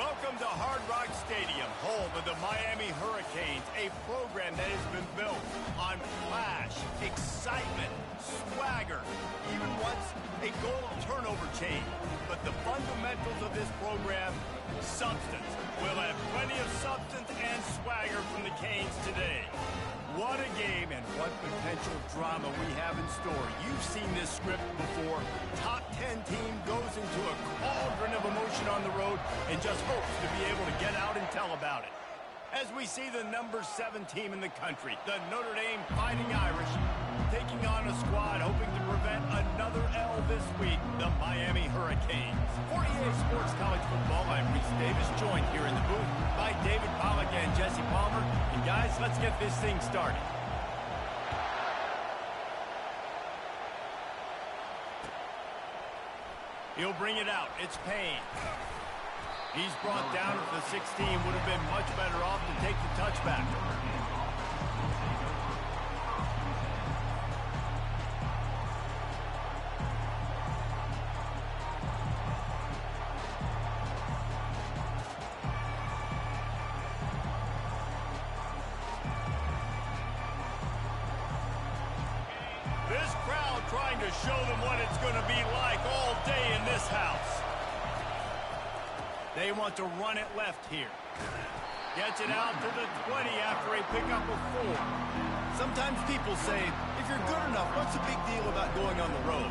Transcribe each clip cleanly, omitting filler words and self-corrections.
Welcome to Hard Rock Stadium, home of the Miami Hurricanes, a program that has been built on flash, excitement, swagger, even once a goal turnover chain. But the fundamentals of this program, substance. We'll have plenty of substance and swagger from the Canes today. What a game and what potential drama we have in store. You've seen this script before. Top 10 team goes into a cauldron of emotion on the road and just hopes to be able to get out and tell about it. As we see the number 7 team in the country, the Notre Dame Fighting Irish, taking on a squad hoping to prevent another L this week, the Miami Hurricanes. 48 Sports College Football, I'm Reese Davis, joined here in the booth by David Pollack and Jesse Palmer. And guys, let's get this thing started. He'll bring it out. It's Payne. He's brought down at the 16. Would have been much better off to take the touchback. This crowd trying to show them what it's going to be like all day in this house. They want to run it left here. Gets it out to the 20 after a pickup of 4. Sometimes people say, if you're good enough, what's the big deal about going on the road?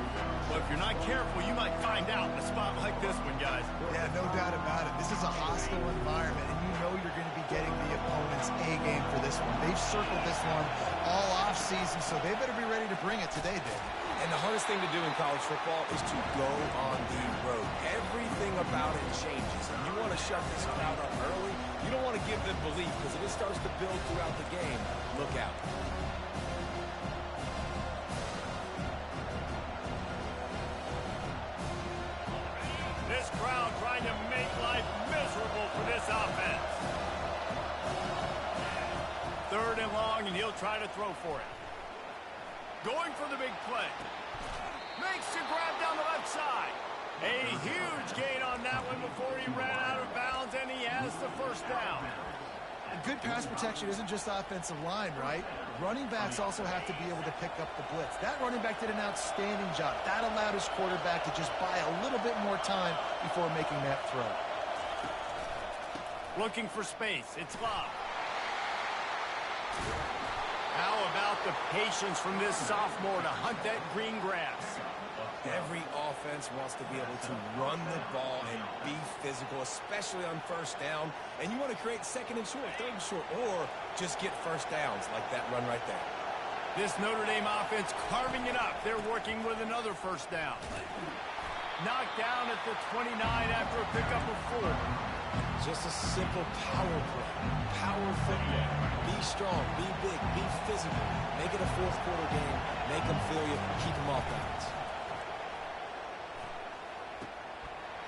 Well, if you're not careful, you might find out in a spot like this one, guys. Yeah, no doubt about it. This is a hostile environment, and you know you're going to be getting the opponent's A game for this one. They've circled this one all offseason, so they better be ready to bring it today, Dave. And the hardest thing to do in college football is to go on the road. Everything about it changes. And you want to shut this crowd up early. You don't want to give them belief, because if it starts to build throughout the game, look out. This crowd trying to make life miserable for this offense. 3rd and long, and he'll try to throw for it. Going for the big play. Makes the grab down the left side. A huge gain on that one before he ran out of bounds, and he has the first down. Good pass protection isn't just offensive line, right? Running backs also have to be able to pick up the blitz. That running back did an outstanding job. That allowed his quarterback to just buy a little bit more time before making that throw. Looking for space. It's Love. How about the patience from this sophomore to hunt that green grass? Every offense wants to be able to run the ball and be physical, especially on first down. And you want to create 2nd and short, 3rd and short, or just get first downs like that run right there. This Notre Dame offense carving it up. They're working with another first down. Knocked down at the 29 after a pickup of 4. Just a simple power play. Power football. Be strong, be big, be physical. Make it a 4th quarter game. Make them feel you, keep them off balance.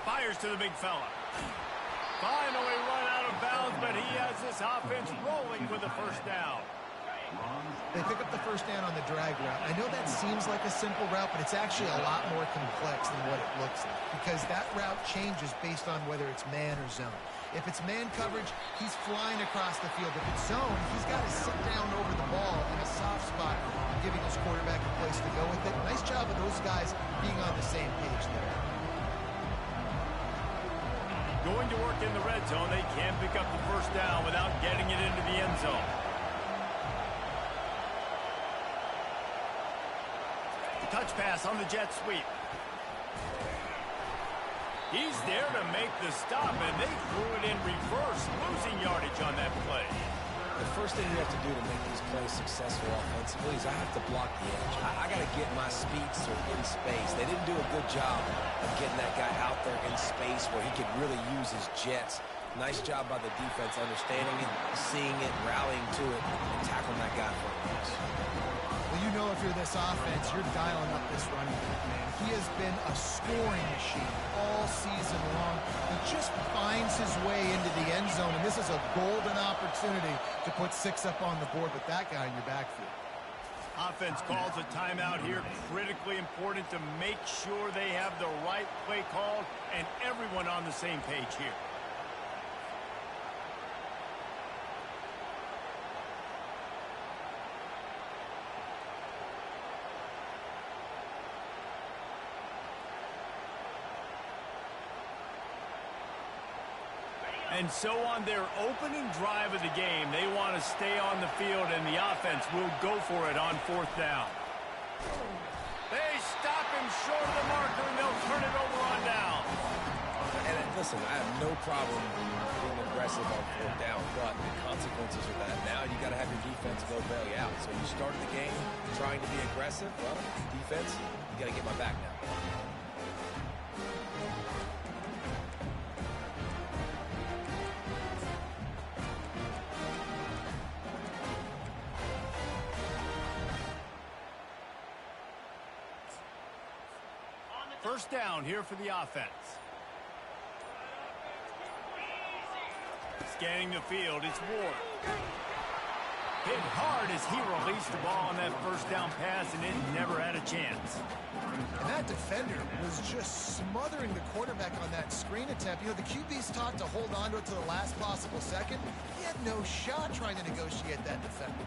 Fires to the big fella. Finally run out of bounds, but he has this offense rolling with a first down. They pick up the first down on the drag route. I know that seems like a simple route, but it's actually a lot more complex than what it looks like, because that route changes based on whether it's man or zone. If it's man coverage, he's flying across the field. If it's zone, he's got to sit down over the ball in a soft spot, giving his quarterback a place to go with it. Nice job of those guys being on the same page there. Going to work in the red zone. They can't pick up the first down without getting it into the end zone. Touch pass on the jet sweep. He's there to make the stop, and they threw it in reverse, losing yardage on that play. The first thing you have to do to make these plays successful offensively is I have to block the edge. I got to get my speedster in space. They didn't do a good job of getting that guy out there in space where he could really use his jets. Nice job by the defense understanding it, seeing it, rallying to it, and tackling that guy for a loss. Well, you know if you're this offense, you're dialing up this running back, man. He has been a scoring machine all season long. He just finds his way into the end zone, and this is a golden opportunity to put 6 up on the board with that guy in your backfield. Offense calls a timeout here. Critically important to make sure they have the right play called and everyone on the same page here. And so on their opening drive of the game, they want to stay on the field, and the offense will go for it on 4th down. They stop him short of the marker, and they'll turn it over on down. And listen, I have no problem being aggressive on 4th down, but the consequences of that, now you got to have your defense go bail you out. So you started the game trying to be aggressive. Well, defense, you got to get my back now. First down here for the offense. Scanning the field, it's Ward. Hit hard as he released the ball on that first down pass, and it never had a chance. And that defender was just smothering the quarterback on that screen attempt. You know, the QB's taught to hold on to it to the last possible second. He had no shot trying to negotiate that defender.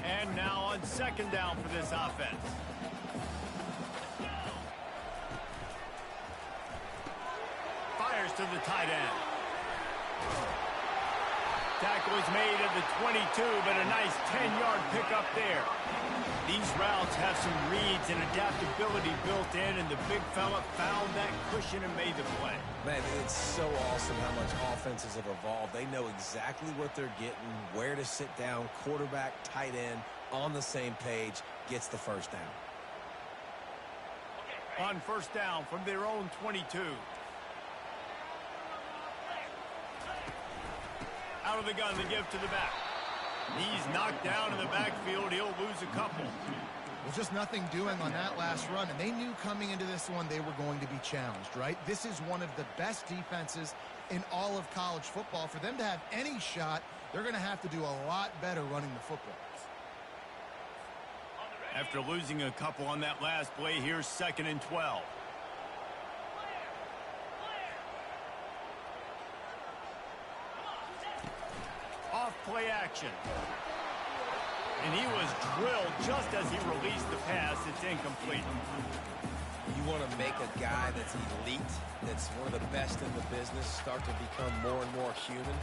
And now on 2nd down for this offense. Fires to the tight end. Tackle is made at the 22, but a nice 10-yard pickup there. These routes have some reads and adaptability built in, and the big fella found that cushion and made the play. Man, it's so awesome how much offenses have evolved. They know exactly what they're getting, where to sit down, quarterback, tight end, on the same page, gets the first down. On 1st down from their own 22. Out of the gun, the give to the back. He's knocked down in the backfield. He'll lose a couple. Well, just nothing doing on that last run, and they knew coming into this one they were going to be challenged, right? This is one of the best defenses in all of college football. For them to have any shot, they're going to have to do a lot better running the football. After losing a couple on that last play, here's 2nd and 12. Off play action. And he was drilled just as he released the pass. It's incomplete. You want to make a guy that's elite, that's one of the best in the business, start to become more and more human.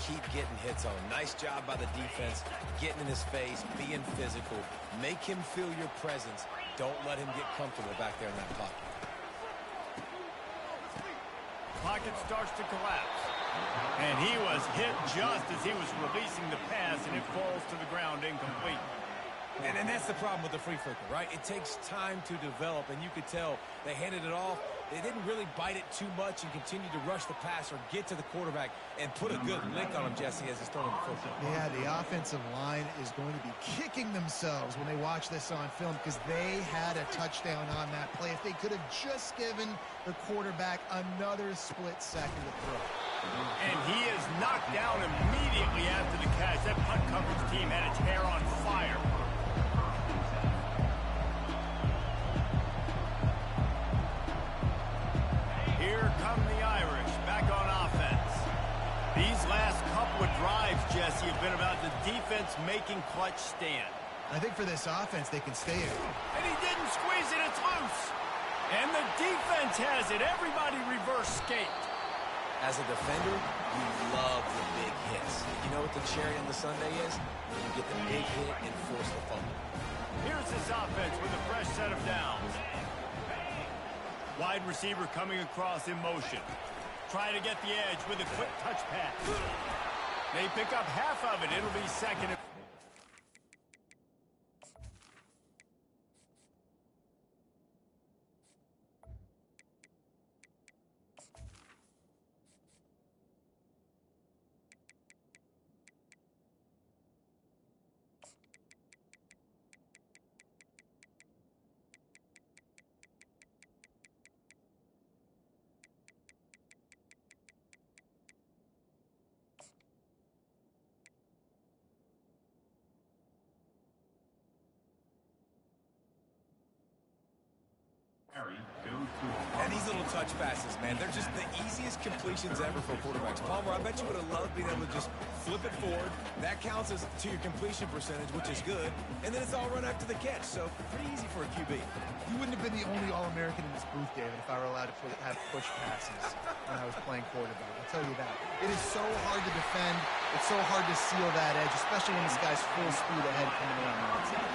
Keep getting hits on him. Nice job by the defense, getting in his face, being physical. Make him feel your presence. Don't let him get comfortable back there in that pocket. Pocket starts to collapse. And he was hit just as he was releasing the pass, and it falls to the ground incomplete. And that's the problem with the free flicker, right? It takes time to develop, and you could tell they handed it off. They didn't really bite it too much and continue to rush the pass or get to the quarterback and put a good lick on him, Jesse, as he's throwing the football. Yeah, the offensive line is going to be kicking themselves when they watch this on film because they had a touchdown on that play. If they could have just given the quarterback another split second to throw. And he is knocked down immediately after the catch. That punt coverage team had its hair on fire. Here come the Irish back on offense. These last couple of drives, Jesse, have been about the defense making clutch stand. I think for this offense, they can stay in. And he didn't squeeze it. It's loose. And the defense has it. Everybody reverse skate. As a defender, you love the big hits. You know what the cherry on the sundae is? When you get the big hit and force the fumble. Here's this offense with a fresh set of downs. Wide receiver coming across in motion. Trying to get the edge with a quick touch pass. They pick up half of it. It'll be 2nd and... Go And these little touch passes, man, they're just the easiest completions ever for quarterbacks. Palmer, I bet you would have loved being able to just flip it forward. That counts as to your completion percentage, which is good. And then it's all run after the catch, so pretty easy for a QB. You wouldn't have been the only All-American in this booth, David, if I were allowed to have push passes when I was playing quarterback. I'll tell you that. It is so hard to defend. It's so hard to seal that edge, especially when this guy's full speed ahead coming around the outside.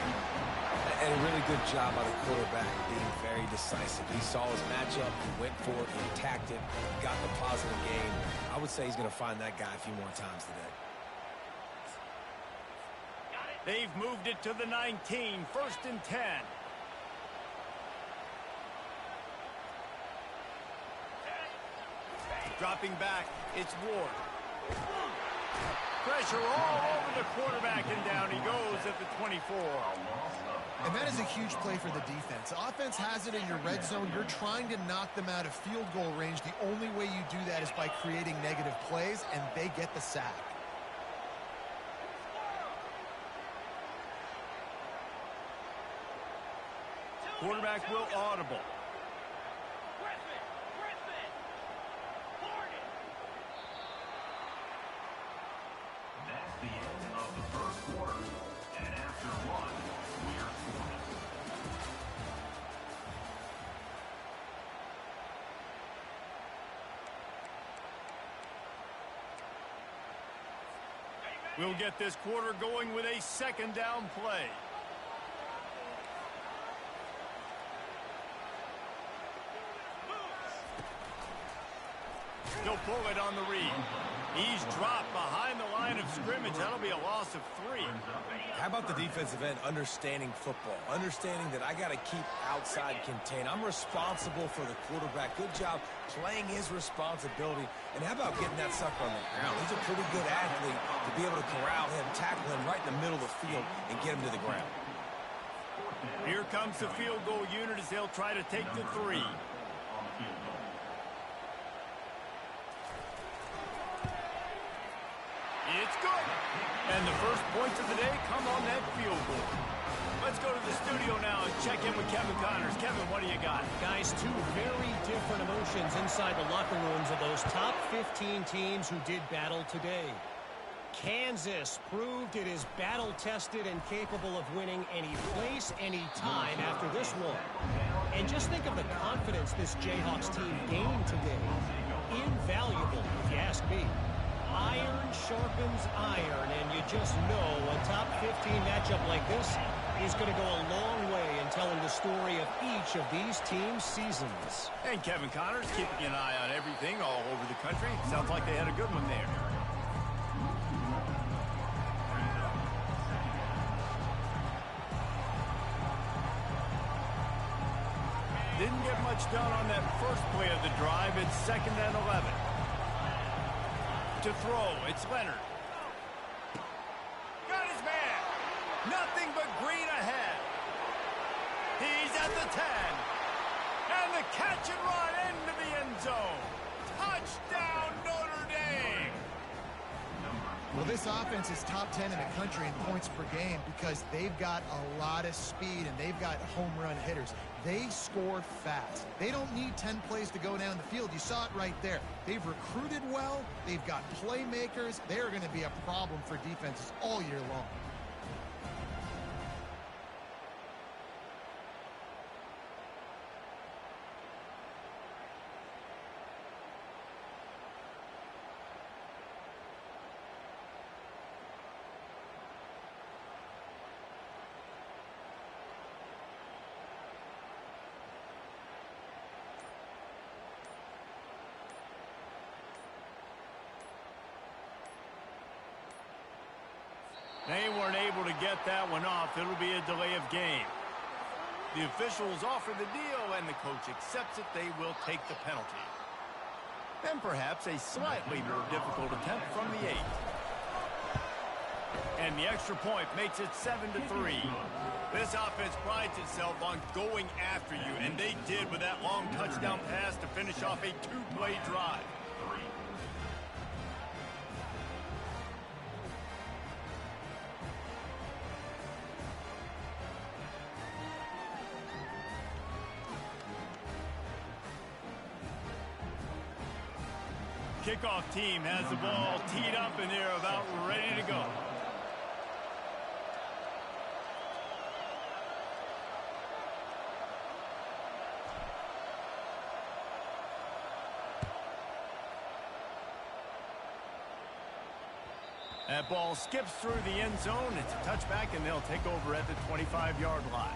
And a really good job by the quarterback being very decisive. He saw his matchup, he went for it, he attacked it, got the positive gain. I would say he's going to find that guy a few more times today. They've moved it to the 19, 1st and 10. Dropping back, it's Ward. Pressure all over the quarterback, and down he goes at the 24. And that is a huge play for the defense. Offense has it in your red zone. You're trying to knock them out of field goal range. The only way you do that is by creating negative plays, and they get the sack. Quarterback will audible. That's the end of the first quarter. And after one, we're scoring. We'll get this quarter going with a 2nd down play. He'll pull it on the read. He's dropped behind the line of scrimmage. That'll be a loss of 3. How about the defensive end understanding football, understanding that I got to keep outside contain. I'm responsible for the quarterback. Good job playing his responsibility. And how about getting that sucker on the ground? He's a pretty good athlete to be able to corral him, tackle him right in the middle of the field, and get him to the ground. Here comes the field goal unit as they'll try to take the 3. It's good. And the first points of the day come on that field goal. Let's go to the studio now and check in with Kevin Connors. Kevin, what do you got? Guys, two very different emotions inside the locker rooms of those top 15 teams who did battle today. Kansas proved it is battle-tested and capable of winning any place, any time after this one. And just think of the confidence this Jayhawks team gained today. Invaluable, if you ask me. Iron sharpens iron, and you just know a top 15 matchup like this is going to go a long way in telling the story of each of these teams' seasons. And Kevin Connors keeping an eye on everything all over the country. Sounds like they had a good one there. Didn't get much done on that first play of the drive. It's 2nd and 11. To throw, it's Leonard. Got his man. Nothing but green ahead. He's at the 10. And the catch and run into the end zone. Touchdown, Notre Dame. Well, this offense is top 10 in the country in points per game because they've got a lot of speed and they've got home run hitters. They score fast. They don't need 10 plays to go down the field. You saw it right there. They've recruited well. They've got playmakers. They are going to be a problem for defenses all year long. They weren't able to get that one off. It'll be a delay of game. The officials offer the deal, and the coach accepts it. They will take the penalty. Then perhaps a slightly more difficult attempt from the 8. And the extra point makes it 7-3. This offense prides itself on going after you, and they did with that long touchdown pass to finish off a 2-play drive. kickoff team has the ball teed up and they're about ready to go. That ball skips through the end zone. It's a touchback, and they'll take over at the 25-yard line.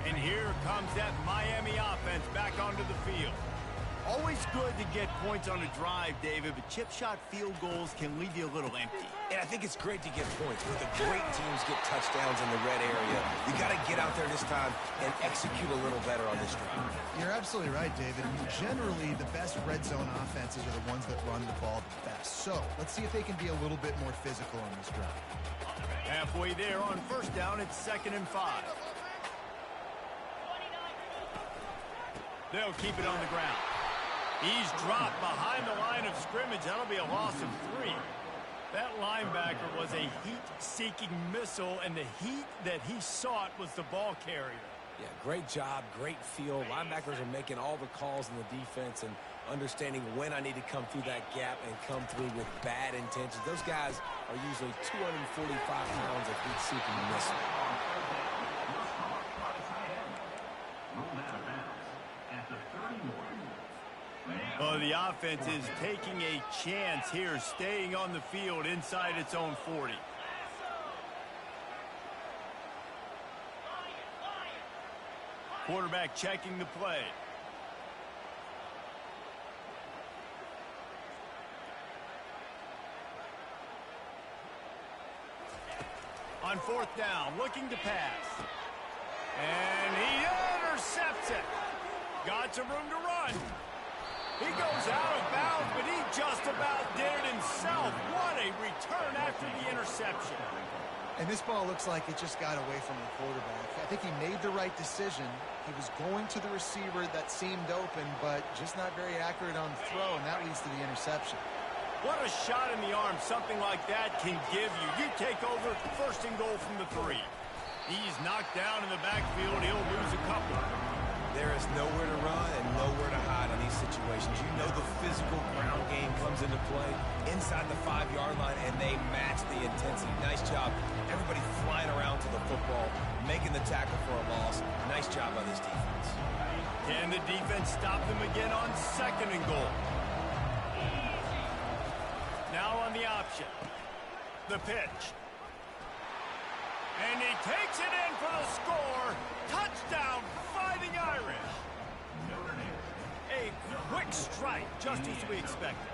And here comes that Miami offense back onto the field. Always good to get points on a drive, David, but chip shot field goals can leave you a little empty. And I think it's great to get points. When the great teams get touchdowns in the red area, you got to get out there this time and execute a little better on this drive. You're absolutely right, David. Generally, the best red zone offenses are the ones that run the ball the best. So let's see if they can be a little bit more physical on this drive. Halfway there on first down, it's 2nd and 5. They'll keep it on the ground. He's dropped behind the line of scrimmage. That'll be a loss of 3. That linebacker was a heat-seeking missile, and the heat that he sought was the ball carrier. Yeah, great job, great feel. Linebackers are making all the calls in the defense and understanding when I need to come through that gap and come through with bad intentions. Those guys are usually 245 pounds of heat-seeking missile. Well, the offense is taking a chance here, staying on the field inside its own 40. Quarterback checking the play. On 4th down, looking to pass. And he intercepts it. Got some room to run. He goes out of bounds, but he just about did it himself. What a return after the interception. And this ball looks like it just got away from the quarterback. I think he made the right decision. He was going to the receiver that seemed open, but just not very accurate on the throw, and that leads to the interception. What a shot in the arm something like that can give you. You take over 1st and goal from the 3. He's knocked down in the backfield. He'll lose a couple. There is nowhere to run and nowhere to hide in these situations. You know the physical ground game comes into play inside the 5-yard line, and they match the intensity. Nice job. Everybody flying around to the football, making the tackle for a loss. Nice job by this defense. Can the defense stop them again on 2nd and goal? Now on the option. The pitch. And he takes it in for the score. Touchdown, Fighting Irish. A quick strike, just as we expected.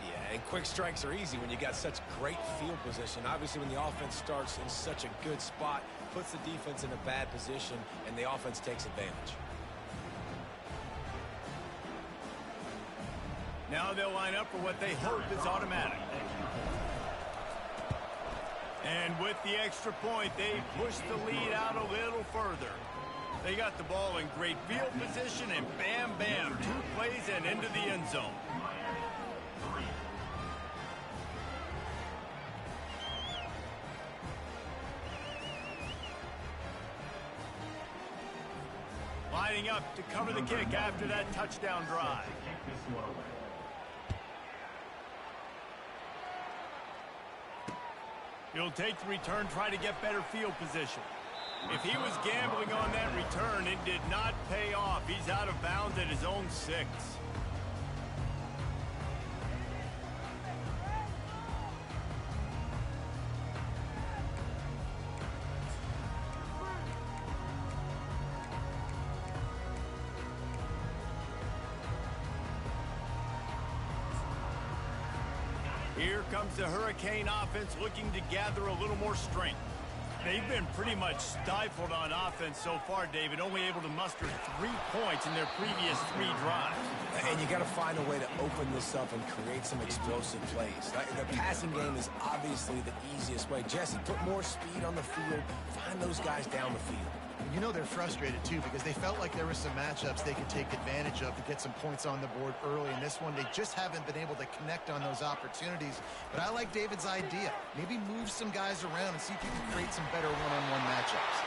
Yeah, and quick strikes are easy when you got such great field position. Obviously, when the offense starts in such a good spot, puts the defense in a bad position, and the offense takes advantage. Now they'll line up for what they hope is automatic. And with the extra point, they push the lead out a little further. They got the ball in great field position, and bam, bam, 2 plays and into the end zone. Lining up to cover the kick after that touchdown drive. He'll take the return, try to get better field position. If he was gambling on that return, it did not pay off. He's out of bounds at his own 6. Here comes the Hurricane offense looking to gather a little more strength. They've been pretty much stifled on offense so far, David, only able to muster 3 points in their previous 3 drives. And you got to find a way to open this up and create some explosive plays. The passing game is obviously the easiest way. Jesse, put more speed on the field. Find those guys down the field. And you know they're frustrated, too, because they felt like there were some matchups they could take advantage of to get some points on the board early. In this one, they just haven't been able to connect on those opportunities. But I like David's idea. Maybe move some guys around and see if you can create some better one-on-one matchups.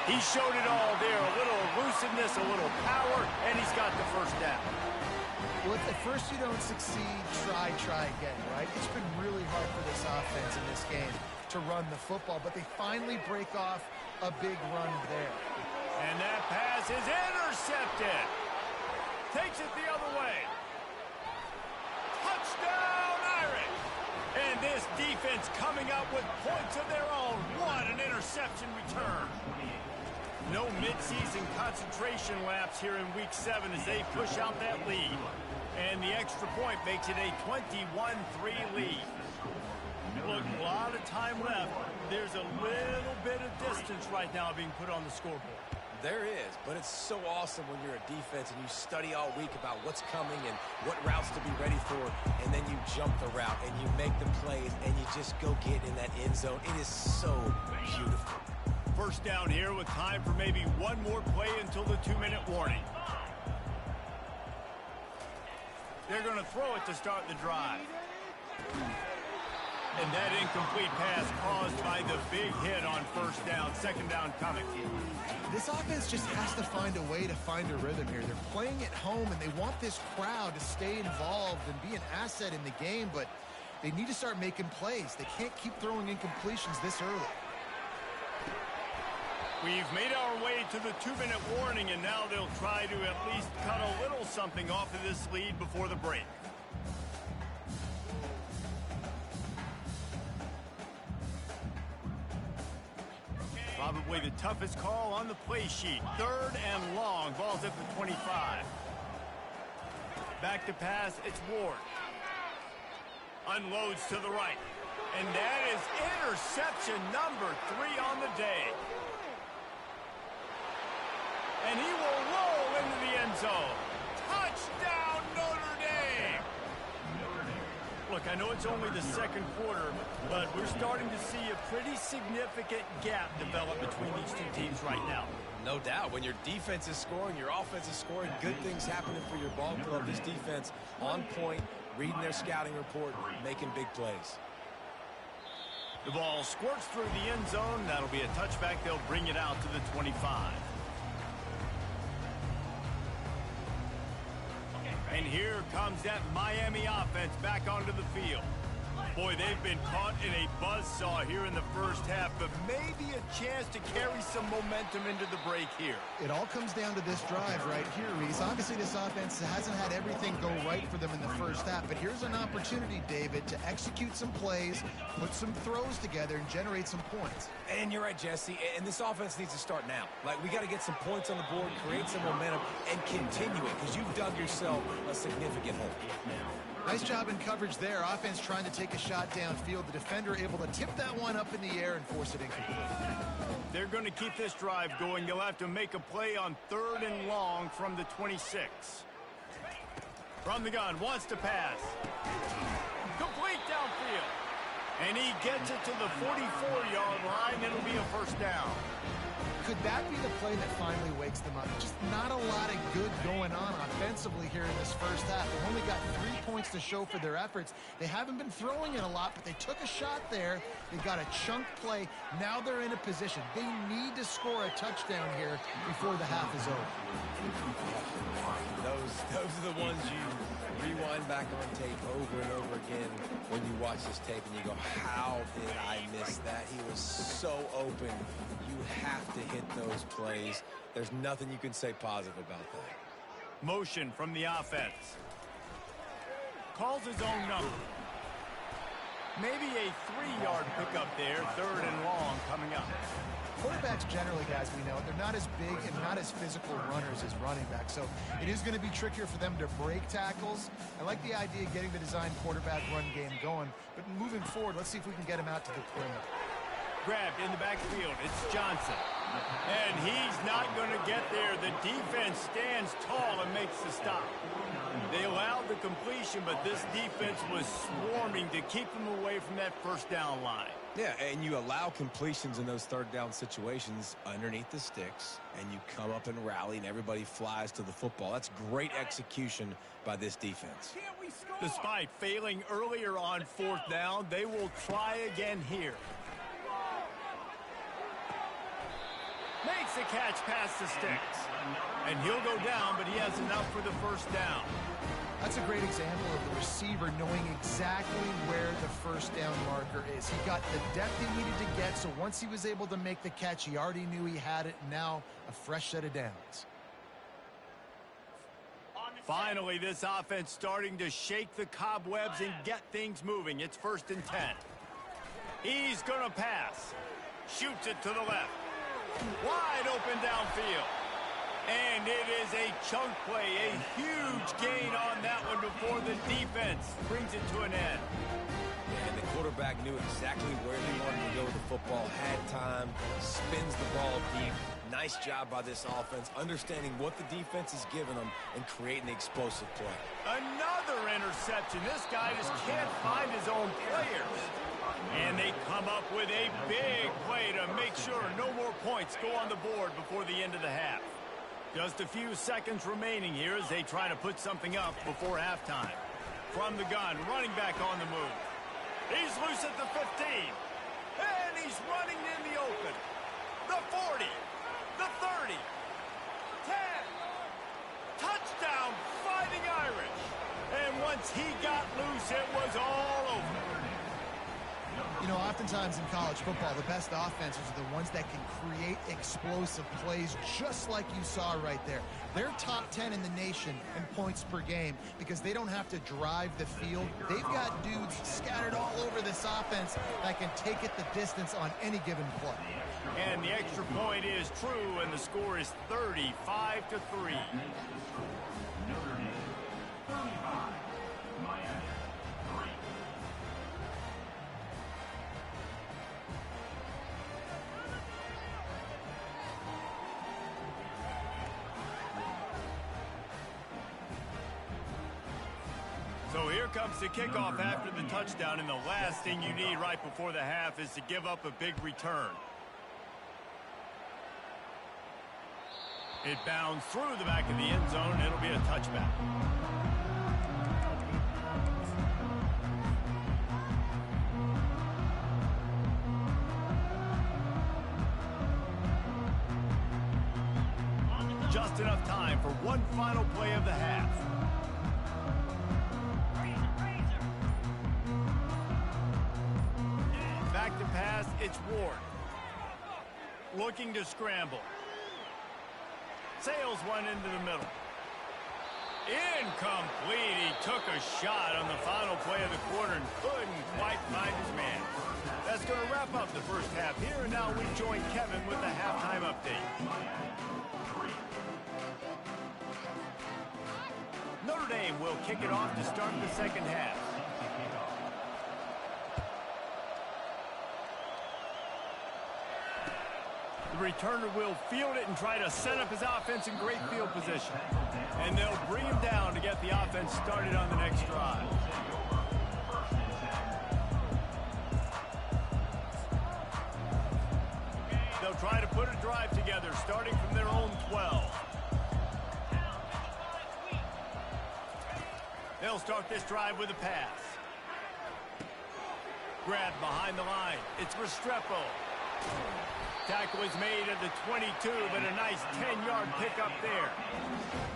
He showed it all there. A little elusiveness, a little power, and he's got the first down. Well, if at first you don't succeed, try again, right? It's been really hard for this offense in this game to run the football, but they finally break off a big run there. And that pass is intercepted. Takes it the other way. Touchdown, Irish. And this defense coming up with points of their own. What an interception return. No midseason concentration laps here in Week 7 as they push out that lead. And the extra point makes it a 21-3 lead. Look, a lot of time left. There's a little bit of distance right now being put on the scoreboard. There is, but it's so awesome when you're a defense and you study all week about what's coming and what routes to be ready for, and then you jump the route and you make the plays and you just go get in that end zone. It is so beautiful. First down here with time for maybe one more play until the 2-minute warning. They're going to throw it to start the drive. And that incomplete pass caused by the big hit on first down. Second down coming. This offense just has to find a way to find a rhythm here. They're playing at home, and they want this crowd to stay involved and be an asset in the game, but they need to start making plays. They can't keep throwing incompletions this early. We've made our way to the 2-minute warning, and now they'll try to at least cut a little something off of this lead before the break. Probably the toughest call on the play sheet. 3rd and long. Ball's at the 25. Back to pass. It's Ward. Unloads to the right. And that is interception number 3 on the day. And he will roll into the end zone. Touchdown, Notre Dame! Look, I know it's only the second quarter, but we're starting to see a pretty significant gap develop between these two teams right now. No doubt. When your defense is scoring, your offense is scoring, good things happening for your ball club. This defense on point, reading their scouting report, making big plays. The ball squirts through the end zone. That'll be a touchback. They'll bring it out to the 25. And here comes that Miami offense back onto the field. Boy, they've been caught in a buzzsaw here in the first half, but maybe a chance to carry some momentum into the break here. It all comes down to this drive right here, Reese. Obviously, this offense hasn't had everything go right for them in the first half, but here's an opportunity, David, to execute some plays, put some throws together, and generate some points. And you're right, Jesse, and this offense needs to start now. Like, we got to get some points on the board, create some momentum, and continue it, because you've dug yourself a significant hole. Nice job in coverage there. Offense trying to take a shot downfield. The defender able to tip that one up in the air and force it incomplete. They're going to keep this drive going. They'll have to make a play on 3rd and long from the 26. From the gun, wants to pass. Complete downfield. And he gets it to the 44-yard line. It'll be a first down. Could that be the play that finally wakes them up? Just not a lot of good going on offensively here in this first half. They've only got 3 points to show for their efforts. They haven't been throwing it a lot, but they took a shot there. They got a chunk play. Now they're in a position. They need to score a touchdown here before the half is over. Those are the ones you rewind back on tape over and over again when you watch this tape and you go, how did I miss that? He was so open. You have to hit those plays. There's nothing you can say positive about that. Motion from the offense. Calls his own number. Maybe a 3-yard pickup there. 3rd and long coming up. Quarterbacks generally, guys, we know, they're not as big and not as physical runners as running backs, so it is going to be trickier for them to break tackles. I like the idea of getting the designed quarterback run game going, but moving forward, let's see if we can get him out to the perimeter. Grabbed in the backfield. It's Johnson. And he's not going to get there. The defense stands tall and makes the stop. They allowed the completion, but this defense was swarming to keep them away from that first down line. Yeah, and you allow completions in those third down situations underneath the sticks, and you come up and rally, and everybody flies to the football. That's great execution by this defense. Despite failing earlier on fourth down, they will try again here. Makes the catch past the sticks. And he'll go down, but he has enough for the first down. That's a great example of the receiver knowing exactly where the first down marker is. He got the depth he needed to get, so once he was able to make the catch, he already knew he had it. Now a fresh set of downs. Finally, this offense starting to shake the cobwebs and get things moving. It's 1st and 10. He's going to pass. Shoots it to the left. Wide open downfield. And it is a chunk play, a huge gain on that one before the defense brings it to an end. And the quarterback knew exactly where he wanted to go with the football, had time, spins the ball deep. Nice job by this offense, understanding what the defense is giving them and creating the explosive play. Another interception. This guy just can't find his own players. And they come up with a big play to make sure no more points go on the board before the end of the half. Just a few seconds remaining here as they try to put something up before halftime. From the gun, running back on the move. He's loose at the 15. And he's running in the open. The 40. The 30. 10. Touchdown, Fighting Irish. And once he got loose, it was all over. You know, oftentimes in college football, the best offenses are the ones that can create explosive plays just like you saw right there. They're top 10 in the nation in points per game because they don't have to drive the field. They've got dudes scattered all over this offense that can take it the distance on any given play. And the extra point is true, and the score is 35-3. Notre Dame 35, Miami 3. So here comes the kickoff after the touchdown, and the last thing you need right before the half is to give up a big return. It bounds through the back of the end zone, and it'll be a touchback. Just enough time for one final play of the half. Back to pass, it's Ward. Looking to scramble. Sails one into the middle. Incomplete. He took a shot on the final play of the quarter and couldn't quite find his man. That's going to wrap up the first half here, and now we join Kevin with the halftime update. Notre Dame will kick it off to start the second half. The returner will field it and try to set up his offense in great field position. And they'll bring him down to get the offense started on the next drive. They'll try to put a drive together starting from their own 12. They'll start this drive with a pass. Grab behind the line. It's Restrepo. Tackle is made at the 22, but a nice 10-yard pickup there.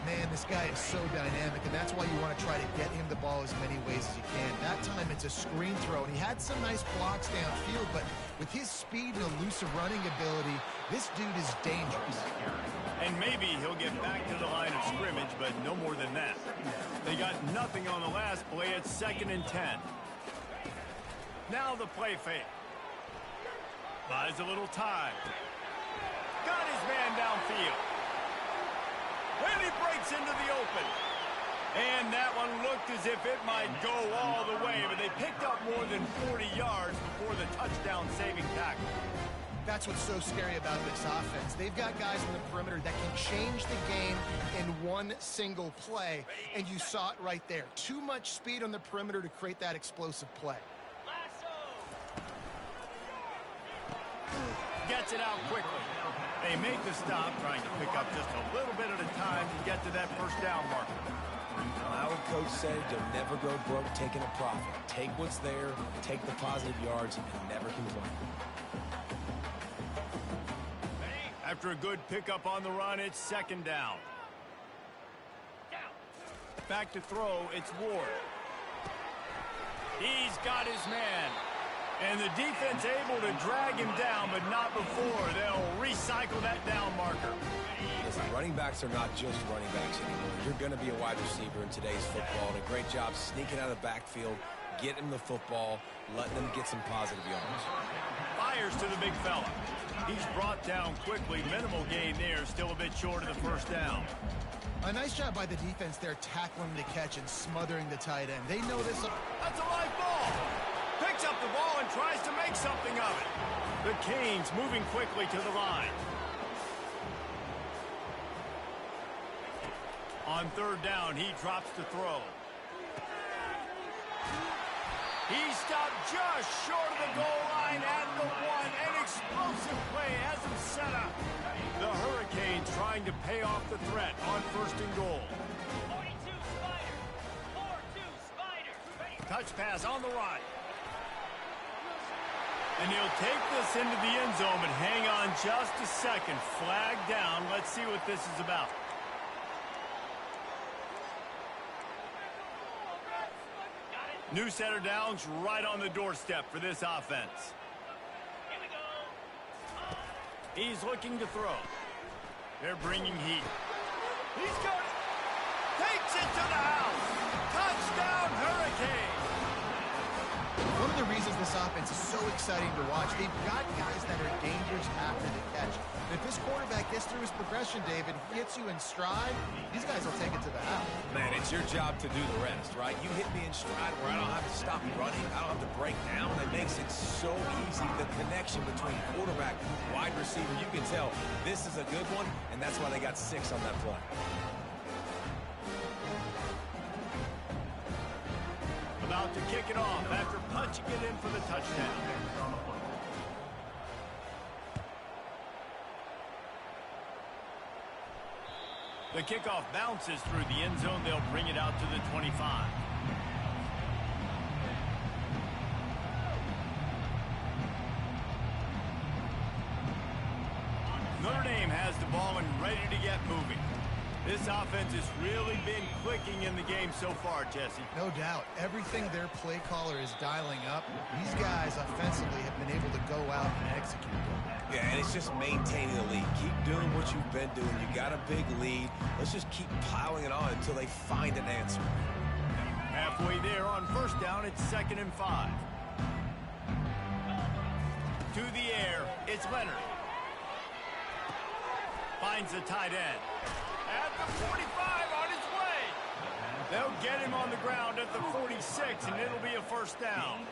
Man, this guy is so dynamic, and that's why you want to try to get him the ball as many ways as you can. That time it's a screen throw, and he had some nice blocks downfield, but with his speed and elusive running ability, this dude is dangerous. And maybe he'll get back to the line of scrimmage, but no more than that. They got nothing on the last play. It's 2nd and 10. Now the play fake. Buys a little time. Got his man downfield. And he breaks into the open. And that one looked as if it might go all the way, but they picked up more than 40 yards before the touchdown-saving tackle. That's what's so scary about this offense. They've got guys on the perimeter that can change the game in one single play, and you saw it right there. Too much speed on the perimeter to create that explosive play. Gets it out quickly. They make the stop, trying to pick up just a little bit at a time to get to that first down marker. Our coach said you'll never go broke taking a profit. Take what's there, take the positive yards, and never complain. After a good pickup on the run, it's second down. Back to throw, it's Ward. He's got his man. And the defense able to drag him down, but not before. They'll recycle that down marker. Listen, running backs are not just running backs anymore. You're going to be a wide receiver in today's football. And a great job sneaking out of the backfield, getting him the football, letting them get some positive yards. Fires to the big fella. He's brought down quickly. Minimal gain there. Still a bit short of the first down. A nice job by the defense there, tackling the catch and smothering the tight end. They know this. That's a live ball. Picks up the ball and tries to make something of it. The Canes moving quickly to the line. On third down, he drops to throw. He stopped just short of the goal line at the one. An explosive play has him set up. The Hurricanes trying to pay off the threat on first and goal. 42 Spiders. 4-2 Spiders. Touch pass on the right. And he'll take this into the end zone, but hang on just a second. Flag down. Let's see what this is about. New set of downs right on the doorstep for this offense. Here we go. He's looking to throw. They're bringing heat. He's got it. Takes it to the house. Touchdown, Hurricane. One of the reasons this offense is so exciting to watch, they've got guys that are dangerous after the catch. If this quarterback gets through his progression, David, hits you in stride, these guys will take it to the house. Man, it's your job to do the rest, right? You hit me in stride where I don't have to stop running. I don't have to break down. It makes it so easy. The connection between quarterback, wide receiver, you can tell this is a good one, and that's why they got 6 on that play. About to kick it off after punching it in for the touchdown. The kickoff bounces through the end zone. They'll bring it out to the 25. Notre Dame has the ball and ready to get moving. This offense has really been clicking in the game so far, Jesse. No doubt. Everything their play caller is dialing up, these guys offensively have been able to go out and execute. Yeah, and it's just maintaining the lead. Keep doing what you've been doing. You got a big lead. Let's just keep piling it on until they find an answer. Halfway there on first down, it's 2nd and 5. To the air, it's Leonard. Finds the tight end. At the 45 on his way. They'll get him on the ground at the 46, and it'll be a first down.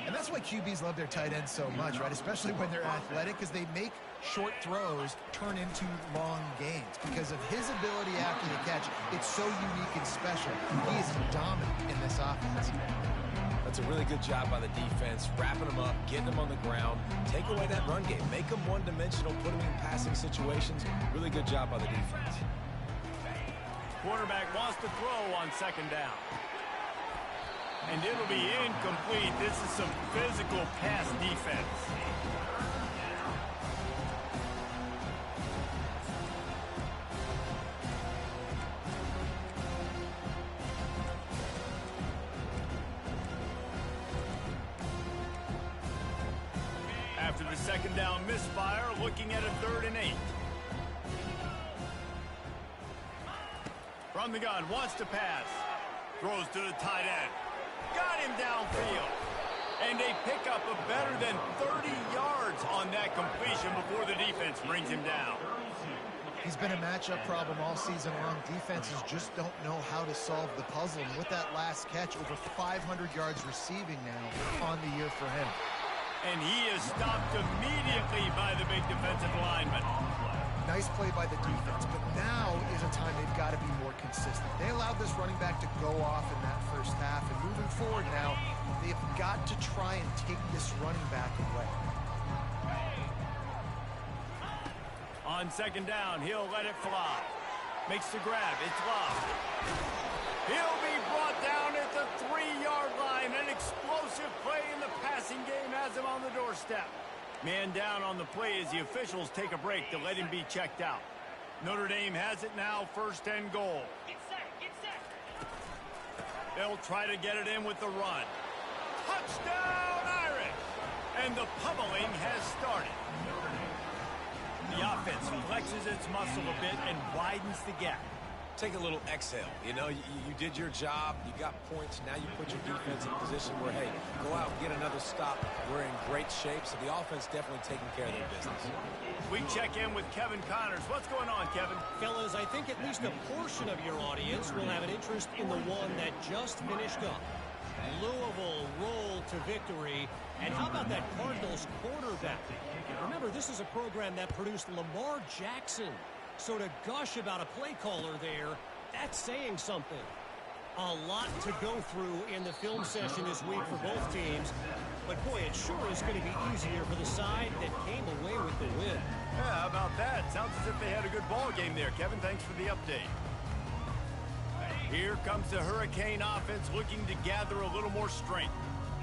And that's why QBs love their tight ends so much, right? Especially when they're athletic, because they make short throws turn into long gains. Because of his ability after the catch, it's so unique and special. He is dominant in this offense. That's a really good job by the defense, wrapping them up, getting them on the ground, take away that run game, make them one-dimensional, put them in passing situations. Really good job by the defense. Quarterback wants to throw on 2nd down. And it'll be incomplete. This is some physical pass defense. After the 2nd down misfire, looking at a 3rd and 8. From the gun, wants to pass. Throws to the tight end. Got him downfield. And they pick up a better than 30 yards on that completion before the defense brings him down. He's been a matchup problem all season long. Defenses just don't know how to solve the puzzle. And with that last catch, over 500 yards receiving now on the year for him. And he is stopped immediately by the big defensive lineman. Nice play by the defense, but now is a time they've got to be more consistent. They allowed this running back to go off in that first half, and moving forward now, they've got to try and take this running back away. On second down, he'll let it fly. Makes the grab. It's lost. He'll be brought down at the 3-yard line. An explosive play in the passing game has him on the doorstep. Man down on the play as the officials take a break to let him be checked out. Notre Dame has it now, 1st and goal. Get set, get set. They'll try to get it in with the run. Touchdown, Irish! And the pummeling has started. The offense flexes its muscle a bit and widens the gap. Take a little exhale. You know, you did your job. You got points. Now you put your defense in a position where, hey, go out and get another stop. We're in great shape, so the offense definitely taking care of their business. We check in with Kevin Connors. What's going on, Kevin? Fellas, I think at least a portion of your audience will have an interest in the one that just finished up. Louisville roll to victory. And how about that Cardinals quarterback? Remember, this is a program that produced Lamar Jackson. So to gush about a play caller there, that's saying something. A lot to go through in the film session this week for both teams. But boy, it sure is going to be easier for the side that came away with the win. Yeah, how about that? Sounds as if they had a good ball game there, Kevin. Thanks for the update. Here comes the Hurricane offense looking to gather a little more strength.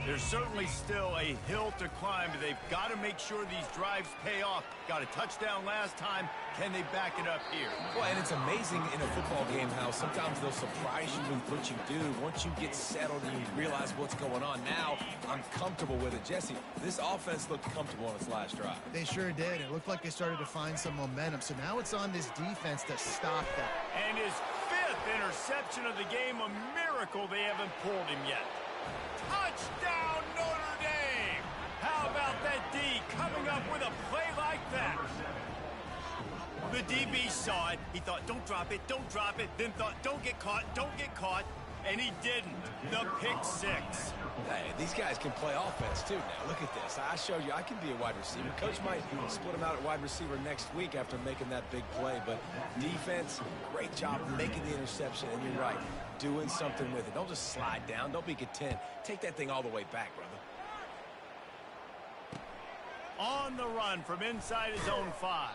There's certainly still a hill to climb, but they've got to make sure these drives pay off. Got a touchdown last time. Can they back it up here? Well, and it's amazing in a football game how sometimes they'll surprise you with what you do. Once you get settled and you realize what's going on, now I'm comfortable with it. Jesse, this offense looked comfortable on its last drive. They sure did. It looked like they started to find some momentum. So now it's on this defense to stop that. And his 5th interception of the game, a miracle they haven't pulled him yet. Touchdown, Notre Dame! How about that D coming up with a play like that? The DB saw it. He thought, don't drop it, don't drop it. Then thought, don't get caught, don't get caught. And he didn't. The pick 6. Hey, these guys can play offense, too, now. Look at this. I showed you I can be a wide receiver. Coach might split him out at wide receiver next week after making that big play. But defense, great job making the interception. And you're right, doing something with it. Don't just slide down. Don't be content. Take that thing all the way back, brother. On the run from inside his own 5.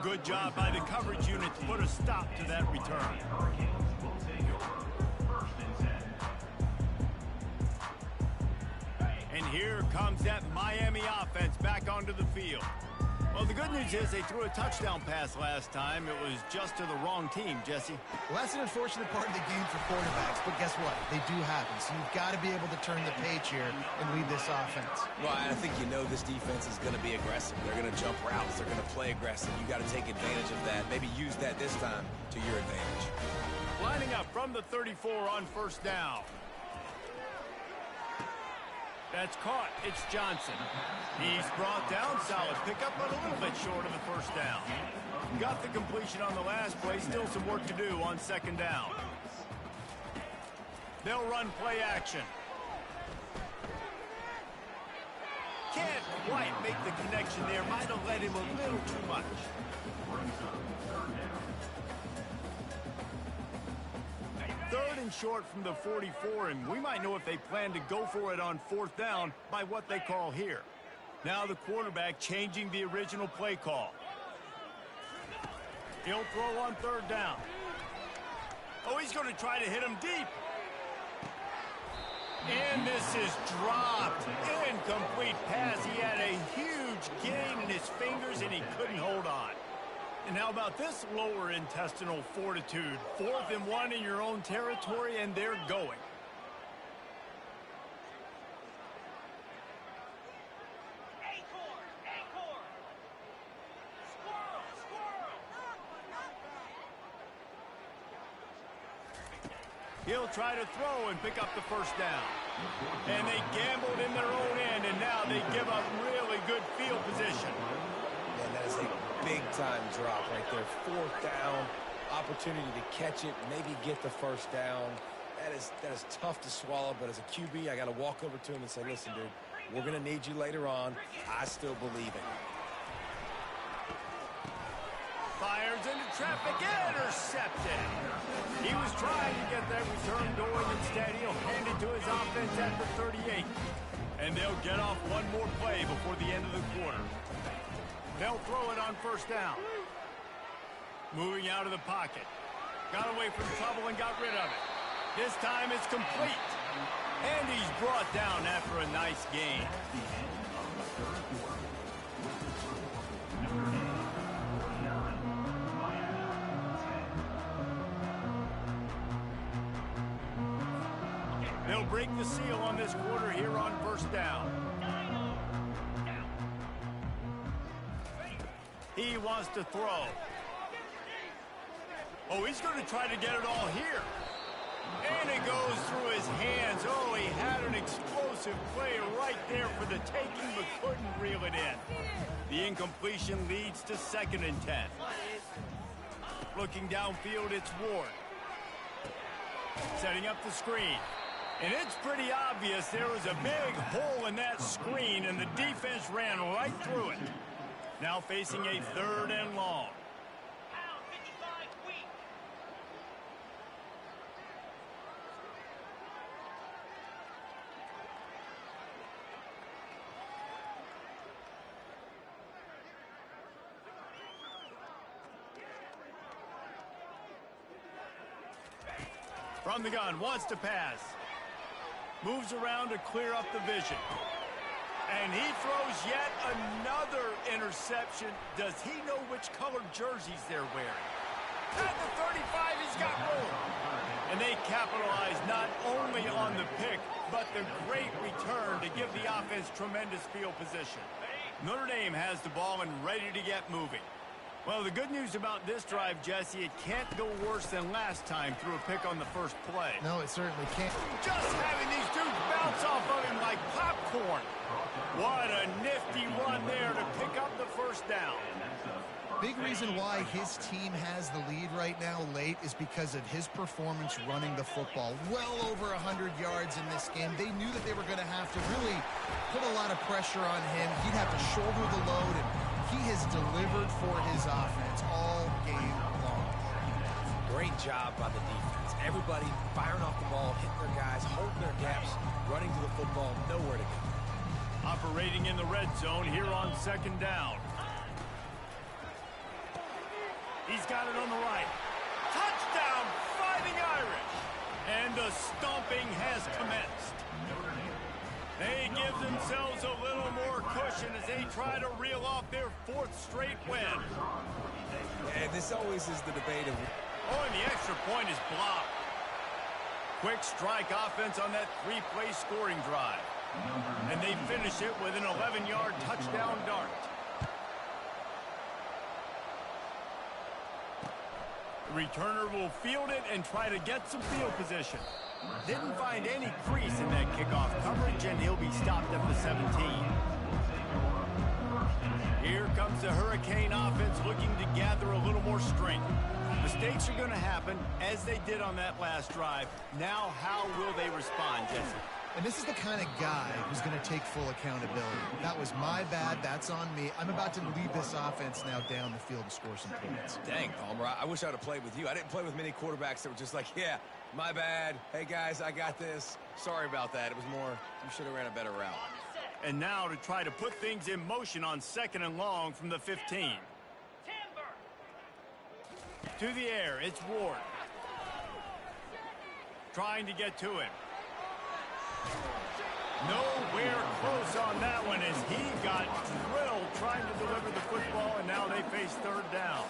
Good job by the coverage unit to put a stop to that return. And here comes that Miami offense back onto the field. Well, the good news is they threw a touchdown pass last time. It was just to the wrong team, Jesse. Well, that's an unfortunate part of the game for quarterbacks, but guess what? They do happen. So you've got to be able to turn the page here and lead this offense. Well, I think you know this defense is going to be aggressive. They're going to jump routes. They're going to play aggressive. You got to take advantage of that. Maybe use that this time to your advantage. Lining up from the 34 on 1st down. That's caught. It's Johnson. He's brought down. Solid pickup, but a little bit short of the 1st down. Got the completion on the last play. Still some work to do on 2nd down. They'll run play action. Can't quite make the connection there. Might have let him a little too much. Third and short from the 44, and we might know if they plan to go for it on 4th down by what they call here. Now the quarterback changing the original play call. He'll throw on 3rd down. Oh, he's going to try to hit him deep. And this is dropped. Incomplete pass. He had a huge gain in his fingers, and he couldn't hold on. And how about this lower intestinal fortitude? 4th and 1 in your own territory, and they're going. Acorn, acorn. Squirrel, squirrel. He'll try to throw and pick up the 1st down. And they gambled in their own end, and now they give up really good field position. Man, that is a big-time drop right there. 4th down, opportunity to catch it, maybe get the 1st down. That is tough to swallow, but as a QB, I got to walk over to him and say, listen, dude, we're going to need you later on. I still believe in you. Fires into traffic, intercepted. He was trying to get that return going. Instead, he'll hand it to his offense at the 38. And they'll get off one more play before the end of the quarter. They'll throw it on 1st down. Moving out of the pocket. Got away from trouble and got rid of it. This time it's complete. And he's brought down after a nice gain. They'll break the seal on this quarter here on first down. He wants to throw. Oh, he's going to try to get it all here. And it goes through his hands. Oh, he had an explosive play right there for the taking, but couldn't reel it in. The incompletion leads to 2nd and 10. Looking downfield, it's Ward. Setting up the screen. And it's pretty obvious there was a big hole in that screen, and the defense ran right through it. Now facing a 3rd and long. From the gun, wants to pass. Moves around to clear up the vision. And he throws yet another interception. Does he know which colored jerseys they're wearing? At the 35, he's got room. And they capitalize not only on the pick, but the great return to give the offense tremendous field position. Notre Dame has the ball and ready to get moving. Well, the good news about this drive, Jesse, it can't go worse than last time through a pick on the first play. No, it certainly can't. Just having these dudes bounce off of him like popcorn. What a nifty run there to pick up the first down. Big reason why his team has the lead right now late is because of his performance running the football. Well over 100 yards in this game. They knew that they were going to have to really put a lot of pressure on him. He'd have to shoulder the load, and he has delivered for his offense all game long. Great job by the defense. Everybody firing off the ball, hitting their guys, holding their gaps, running to the football, nowhere to go. Operating in the red zone here on 2nd down. He's got it on the right. Touchdown, Fighting Irish. And the stomping has commenced. They give themselves a little more cushion as they try to reel off their 4th straight win. And this always is the debate of... Oh, and the extra point is blocked. Quick strike offense on that 3-play scoring drive. And they finish it with an 11-yard touchdown dart. The returner will field it and try to get some field position. Didn't find any crease in that kickoff coverage, and he'll be stopped at the 17. Here comes the Hurricane offense looking to gather a little more strength. Mistakes are going to happen, as they did on that last drive. Now, how will they respond, Jesse? And this is the kind of guy who's going to take full accountability. That was my bad. That's on me. I'm about to lead this offense now down the field to score some points. Dang, Palmer, I wish I would have played with you. I didn't play with many quarterbacks that were just like, yeah, my bad. Hey, guys, I got this. Sorry about that. It was more, you should have ran a better route. And now to try to put things in motion on 2nd and long from the 15. To the air, it's Ward. Trying to get to him. Nowhere close on that one as he got drilled trying to deliver the football, and now they face 3rd down.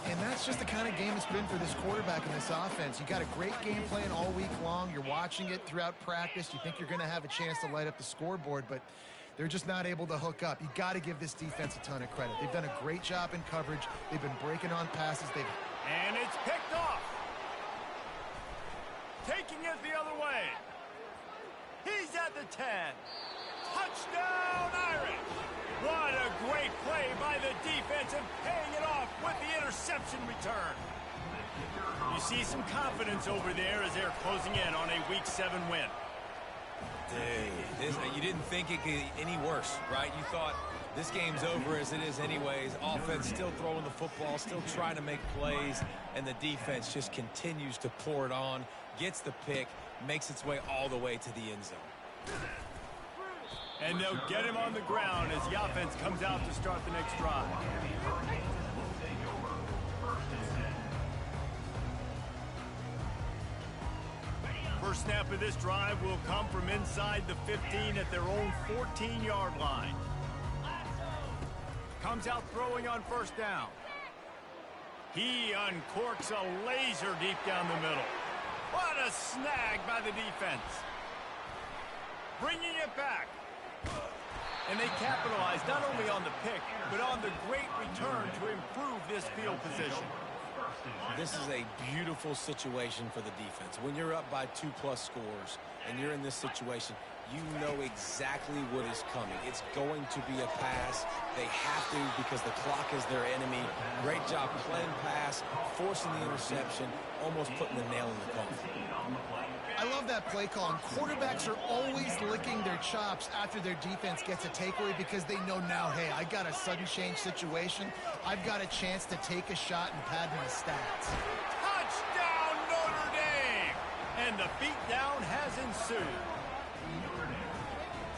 And that's just the kind of game it's been for this quarterback and this offense. You got a great game plan all week long. You're watching it throughout practice. You think you're going to have a chance to light up the scoreboard, but they're just not able to hook up. You got to give this defense a ton of credit. They've done a great job in coverage. They've been breaking on passes. And it's picked off. Taking it the other way. He's at the 10. Touchdown, Irish. What a great play by the defense and paying it off with the interception return. You see some confidence over there as they're closing in on a Week 7 win. You didn't think it could get any worse, right? You thought this game's over as it is anyways. Offense still throwing the football, still trying to make plays, and the defense just continues to pour it on, gets the pick, makes its way all the way to the end zone. And they'll get him on the ground as the offense comes out to start the next drive. First snap of this drive will come from inside the 15 at their own 14-yard line. Comes out throwing on first down. He uncorks a laser deep down the middle. What a snag by the defense. Bringing it back. And they capitalize not only on the pick, but on the great return to improve this field position. This is a beautiful situation for the defense. When you're up by 2+ scores and you're in this situation, you know exactly what is coming. It's going to be a pass. They have to because the clock is their enemy. Great job playing pass, forcing the interception, almost putting the nail in the coffin. I love that play call. And quarterbacks are always licking their chops after their defense gets a takeaway because they know now, hey, I got a sudden change situation. I've got a chance to take a shot and pad my stats. Touchdown, Notre Dame! And the beatdown has ensued.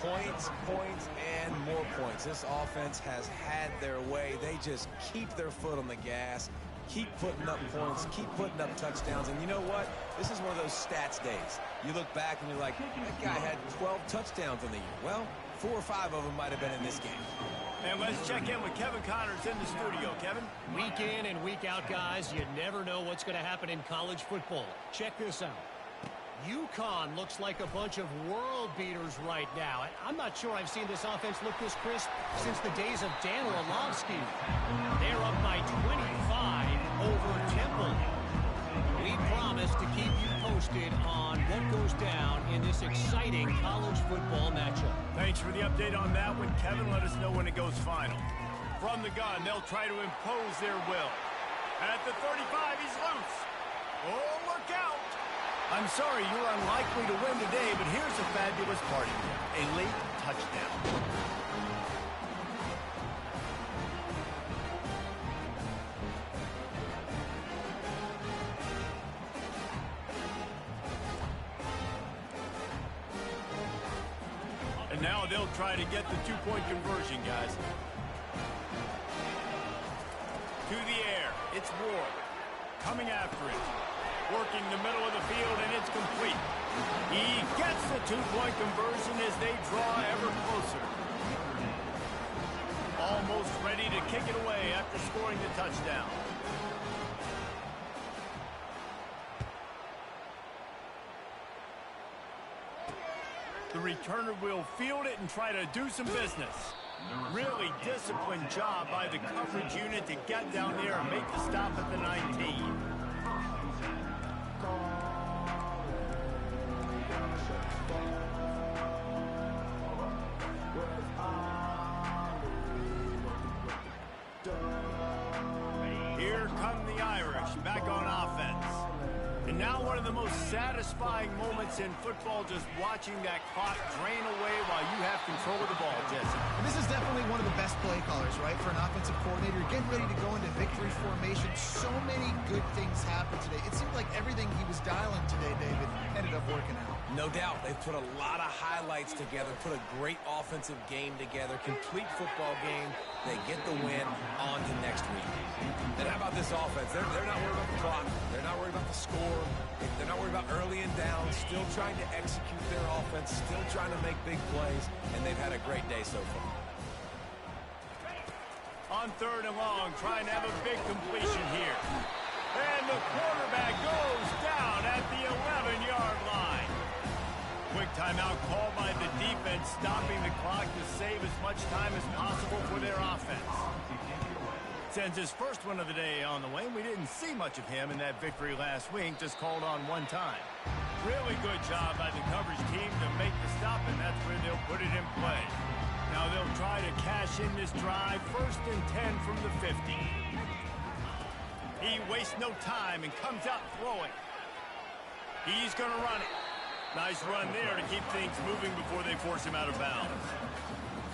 Points, points, and more points. This offense has had their way. They just keep their foot on the gas, keep putting up points, keep putting up touchdowns. And you know what? This is one of those stats days. You look back and you're like, that guy had 12 touchdowns in the year. Well, 4 or 5 of them might have been in this game. And let's check in with Kevin Connors in the studio. Kevin? Week in and week out, guys, you never know what's going to happen in college football. Check this out. UConn looks like a bunch of world beaters right now. I'm not sure I've seen this offense look this crisp since the days of Dan Orlovsky. They're up by 25 over Temple. We promise to keep you posted on what goes down in this exciting college football matchup. Thanks for the update on that one, Kevin. Let us know when it goes final. From the gun, they'll try to impose their will. At the 35, he's loose. Oh, look out! I'm sorry, you're unlikely to win today, but here's a fabulous party. A late touchdown. And now they'll try to get the 2-point conversion, guys. To the air, it's Ward. Coming after it. Working the middle of the field, and it's complete. He gets the 2-point conversion as they draw ever closer. Almost ready to kick it away after scoring the touchdown. The returner will field it and try to do some business. Really disciplined job by the coverage unit to get down there and make the stop at the 19. Here come the Irish back on offense. And now one of the most satisfying moments in football, just watching that clock drain away while you have control of the ball, Jesse. And this is definitely one of the best play callers, right, for an offensive coordinator. Getting ready to go into victory formation. So many good things happened today. It seemed like everything he was dialing today, David, ended up working out. No doubt. They've put a lot of highlights together, put a great offensive game together, complete football game. They get the win on to next week. And how about this offense? They're not worried about the clock. They're not worried about the score. They're not worried about early and down. Still trying to execute their offense. Still trying to make big plays. And they've had a great day so far. On 3rd and long, trying to have a big completion here. And the quarterback goes down at the 11-yard line. Quick timeout called by the defense, stopping the clock to save as much time as possible for their offense. Sends his first one of the day on the way. We didn't see much of him in that victory last week, just called on one time. Really good job by the coverage team to make the stop, and that's where they'll put it in play. Now they'll try to cash in this drive, 1st and 10 from the 50. He wastes no time and comes out throwing. He's going to run it. Nice run there to keep things moving before they force him out of bounds.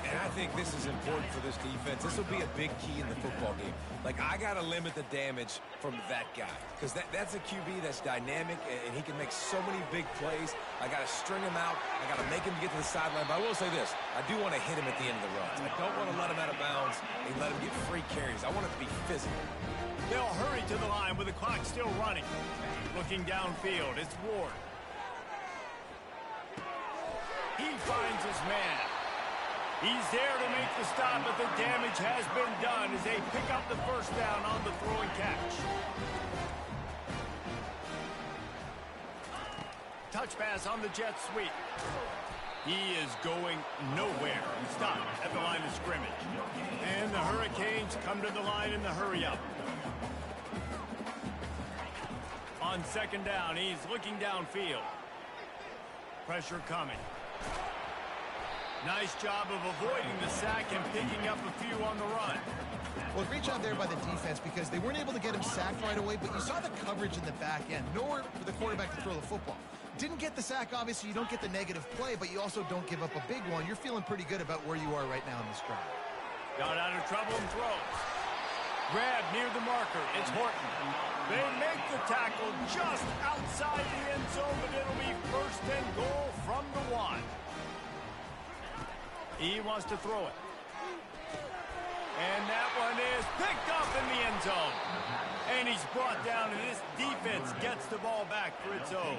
And I think this is important for this defense. This will be a big key in the football game. Like, I got to limit the damage from that guy. Because that's a QB that's dynamic, and he can make so many big plays. I got to string him out. I got to make him get to the sideline. But I will say this. I do want to hit him at the end of the runs. I don't want to let him out of bounds and let him get free carries. I want it to be physical. They'll hurry to the line with the clock still running. Looking downfield, it's Ward. He finds his man. He's there to make the stop, but the damage has been done as they pick up the first down on the throw and catch. Touch pass on the jet sweep. He is going nowhere. Stop at the line of scrimmage. And the Hurricanes come to the line in the hurry-up. On second down, he's looking downfield. Pressure coming. Nice job of avoiding the sack and picking up a few on the run. Well, great job there by the defense because they weren't able to get him sacked right away, but you saw the coverage in the back end. Nowhere for the quarterback to throw the football. Didn't get the sack, obviously. You don't get the negative play, but you also don't give up a big one. You're feeling pretty good about where you are right now in this drive. Got out of trouble and throws. Grab near the marker. It's Horton. They make the tackle just outside the end zone, but it'll be first and goal from the one. He wants to throw it. And that one is picked up in the end zone. And he's brought down, and this defense gets the ball back for its own.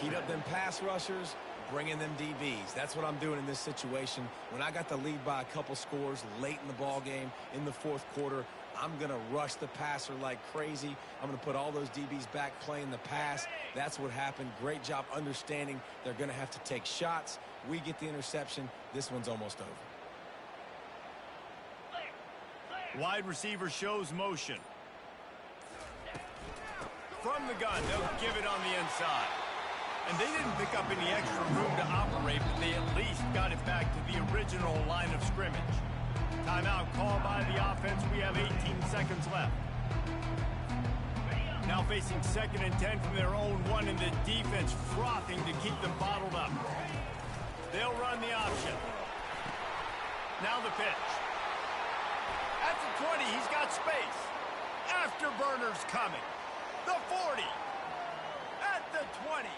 Heat up them pass rushers, bring in them DBs. That's what I'm doing in this situation. When I got the lead by a couple scores late in the ball game, in the fourth quarter, I'm going to rush the passer like crazy. I'm going to put all those DBs back playing the pass. That's what happened. Great job understanding they're going to have to take shots. We get the interception. This one's almost over. Wide receiver shows motion. From the gun, they'll give it on the inside. And they didn't pick up any extra room to operate, but they at least got it back to the original line of scrimmage. Timeout called by the offense. We have 18 seconds left. Now facing 2nd and 10 from their own one, and the defense frothing to keep them bottled up. They'll run the option. Now the pitch. At the 20, he's got space. Afterburners coming. The 40. At the 20.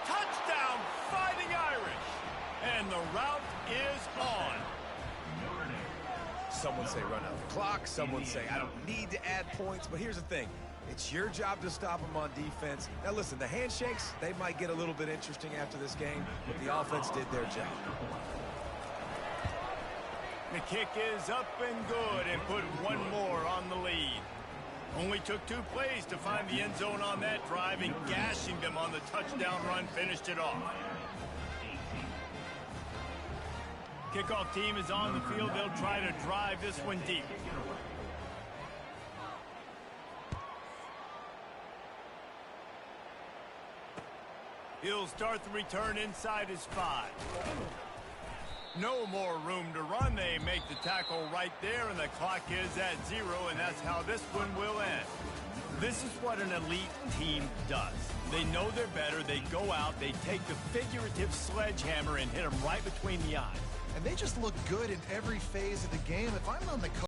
Touchdown, Fighting Irish. And the route is on. Someone say run out the clock. Someone say I don't need to add points. But here's the thing. It's your job to stop them on defense. Now, listen, the handshakes, they might get a little bit interesting after this game, but the offense did their job. The kick is up and good and put one more on the lead. Only took 2 plays to find the end zone on that drive, and gashing them on the touchdown run finished it off. Kickoff team is on the field. They'll try to drive this one deep. He'll start the return inside his 5. No more room to run. They make the tackle right there, and the clock is at 0, and that's how this one will end. This is what an elite team does. They know they're better. They go out. They take the figurative sledgehammer and hit them right between the eyes. And they just look good in every phase of the game. If I'm on the